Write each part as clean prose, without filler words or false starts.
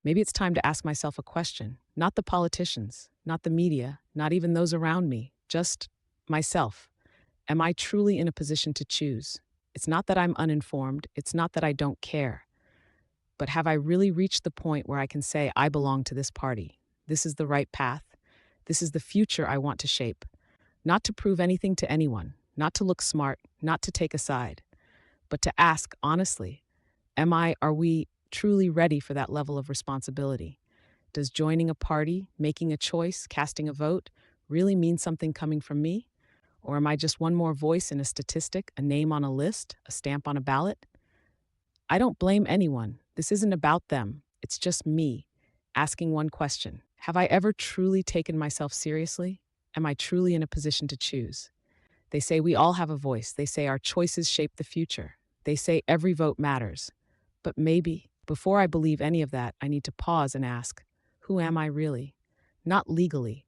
Maybe it's time to ask myself a question. Not the politicians, not the media, not even those around me, just myself. Am I truly in a position to choose? It's not that I'm uninformed, it's not that I don't care, but have I really reached the point where I can say, I belong to this party? This is the right path. This is the future I want to shape. Not to prove anything to anyone, not to look smart, not to take a side, but to ask honestly, are we truly ready for that level of responsibility? Does joining a party, making a choice, casting a vote really mean something coming from me? Or am I just one more voice in a statistic, a name on a list, a stamp on a ballot? I don't blame anyone. This isn't about them. It's just me asking one question. Have I ever truly taken myself seriously? Am I truly in a position to choose? They say we all have a voice. They say our choices shape the future. They say every vote matters. But maybe, before I believe any of that, I need to pause and ask, who am I really? Not legally,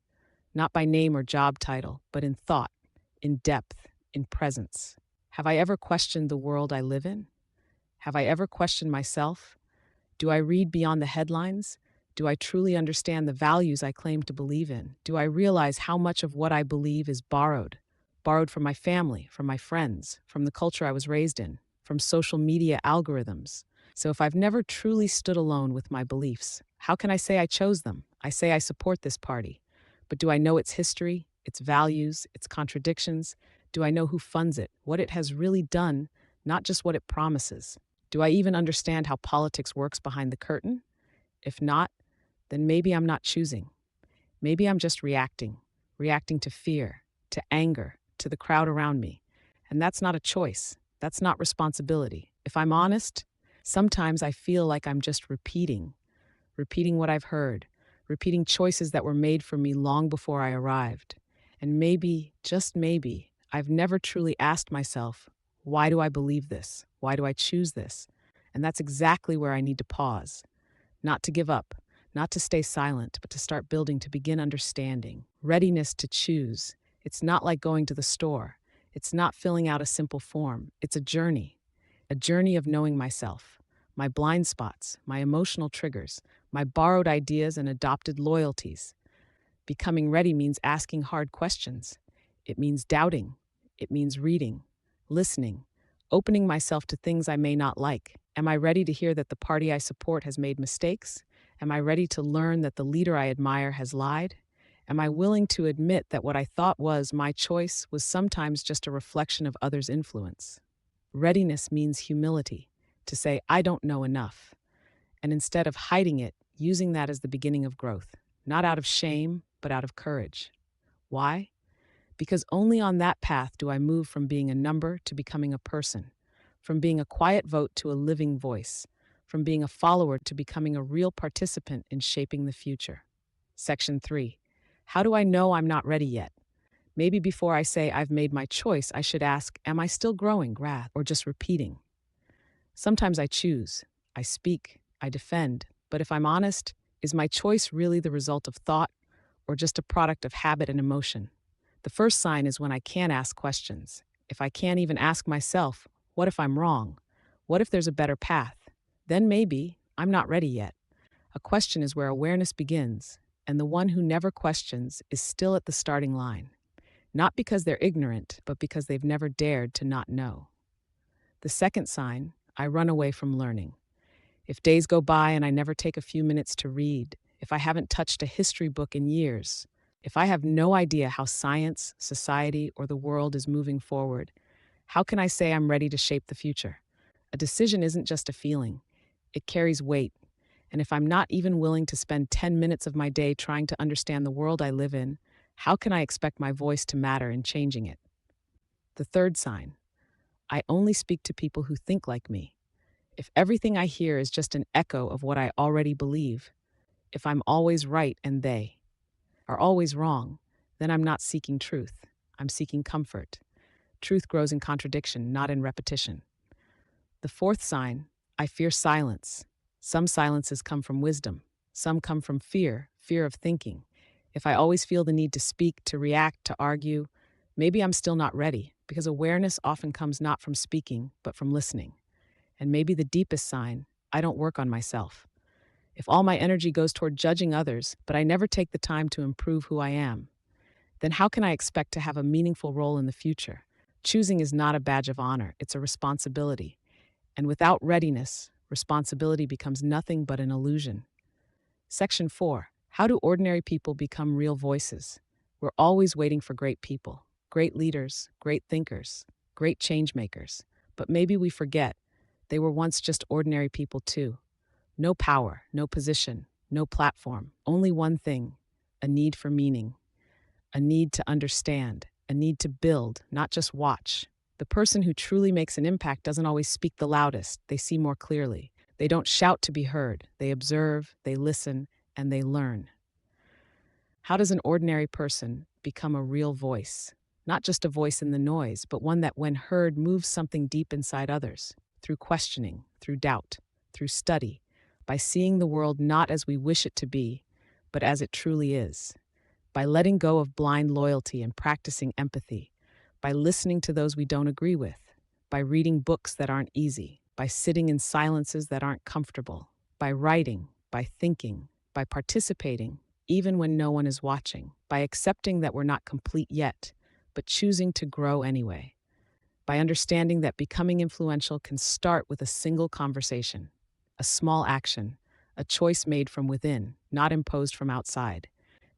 not by name or job title, but in thought, in depth, in presence. Have I ever questioned the world I live in? Have I ever questioned myself? Do I read beyond the headlines? Do I truly understand the values I claim to believe in? Do I realize how much of what I believe is borrowed? Borrowed from my family, from my friends, from the culture I was raised in, from social media algorithms. So if I've never truly stood alone with my beliefs, how can I say I chose them? I say I support this party. But do I know its history, its values, its contradictions? Do I know who funds it, what it has really done, not just what it promises? Do I even understand how politics works behind the curtain? If not, then maybe I'm not choosing. Maybe I'm just reacting to fear, to anger, to the crowd around me. And that's not a choice. That's not responsibility. If I'm honest, sometimes I feel like I'm just repeating what I've heard, repeating choices that were made for me long before I arrived. And maybe, just maybe, I've never truly asked myself, why do I believe this? Why do I choose this? And that's exactly where I need to pause. Not to give up, not to stay silent, but to start building, to begin understanding. Readiness to choose. It's not like going to the store. It's not filling out a simple form. It's a journey of knowing myself, my blind spots, my emotional triggers, my borrowed ideas and adopted loyalties. Becoming ready means asking hard questions. It means doubting. It means reading, listening, opening myself to things I may not like. Am I ready to hear that the party I support has made mistakes? Am I ready to learn that the leader I admire has lied? Am I willing to admit that what I thought was my choice was sometimes just a reflection of others' influence? Readiness means humility, to say, I don't know enough. And instead of hiding it, using that as the beginning of growth, not out of shame, but out of courage. Why? Because only on that path do I move from being a number to becoming a person, from being a quiet vote to a living voice, from being a follower to becoming a real participant in shaping the future. Section 3. How do I know I'm not ready yet? Maybe before I say I've made my choice, I should ask, am I still growing, or just repeating? Sometimes I choose, I speak, I defend, but if I'm honest, is my choice really the result of thought or just a product of habit and emotion? The first sign is when I can't ask questions. If I can't even ask myself, what if I'm wrong? What if there's a better path? Then maybe I'm not ready yet. A question is where awareness begins, and the one who never questions is still at the starting line. Not because they're ignorant, but because they've never dared to not know. The second sign, I run away from learning. If days go by and I never take a few minutes to read, if I haven't touched a history book in years, if I have no idea how science, society, or the world is moving forward, how can I say I'm ready to shape the future? A decision isn't just a feeling. It carries weight. And if I'm not even willing to spend 10 minutes of my day trying to understand the world I live in, how can I expect my voice to matter in changing it? The third sign, I only speak to people who think like me. If everything I hear is just an echo of what I already believe, if I'm always right and they are always wrong, then I'm not seeking truth. I'm seeking comfort. Truth grows in contradiction, not in repetition. The fourth sign, I fear silence. Some silences come from wisdom. Some come from fear of thinking. If I always feel the need to speak, to react, to argue, maybe I'm still not ready, because awareness often comes not from speaking, but from listening. And maybe the deepest sign, I don't work on myself. If all my energy goes toward judging others, but I never take the time to improve who I am, then how can I expect to have a meaningful role in the future? Choosing is not a badge of honor, it's a responsibility. And without readiness, responsibility becomes nothing but an illusion. Section 4. How do ordinary people become real voices? We're always waiting for great people, great leaders, great thinkers, great change makers. But maybe we forget they were once just ordinary people too. No power, no position, no platform, only one thing: a need for meaning, a need to understand, a need to build, not just watch. The person who truly makes an impact doesn't always speak the loudest, they see more clearly. They don't shout to be heard, they observe, they listen, and they learn. How does an ordinary person become a real voice? Not just a voice in the noise, but one that, when heard, moves something deep inside others, through questioning, through doubt, through study, by seeing the world not as we wish it to be, but as it truly is, by letting go of blind loyalty and practicing empathy, by listening to those we don't agree with, by reading books that aren't easy, by sitting in silences that aren't comfortable, by writing, by thinking, by participating, even when no one is watching, by accepting that we're not complete yet, but choosing to grow anyway, by understanding that becoming influential can start with a single conversation, a small action, a choice made from within, not imposed from outside.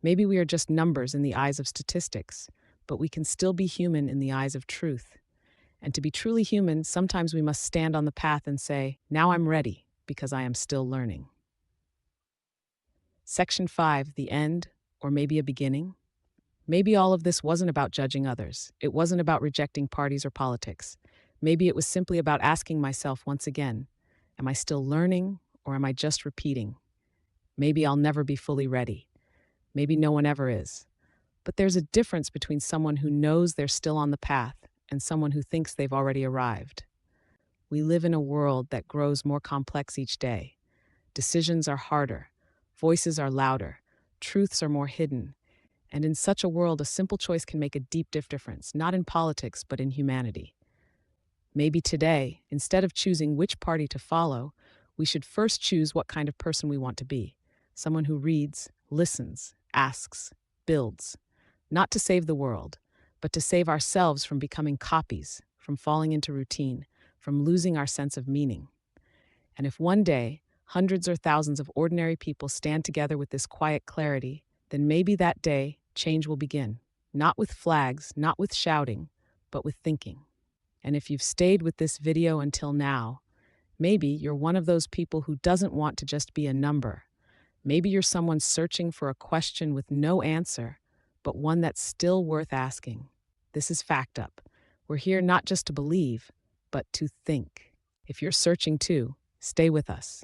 Maybe we are just numbers in the eyes of statistics, but we can still be human in the eyes of truth. And to be truly human, sometimes we must stand on the path and say, now I'm ready, because I am still learning. Section 5, the end, or maybe a beginning? Maybe all of this wasn't about judging others. It wasn't about rejecting parties or politics. Maybe it was simply about asking myself once again, am I still learning, or am I just repeating? Maybe I'll never be fully ready. Maybe no one ever is. But there's a difference between someone who knows they're still on the path and someone who thinks they've already arrived. We live in a world that grows more complex each day. Decisions are harder, voices are louder, truths are more hidden. And in such a world, a simple choice can make a deep difference, not in politics, but in humanity. Maybe today, instead of choosing which party to follow, we should first choose what kind of person we want to be. Someone who reads, listens, asks, builds. Not to save the world, but to save ourselves from becoming copies, from falling into routine, from losing our sense of meaning. And if one day, hundreds or thousands of ordinary people stand together with this quiet clarity, then maybe that day, change will begin. Not with flags, not with shouting, but with thinking. And if you've stayed with this video until now, maybe you're one of those people who doesn't want to just be a number. Maybe you're someone searching for a question with no answer, but one that's still worth asking. This is FactUp. We're here not just to believe, but to think. If you're searching too, stay with us.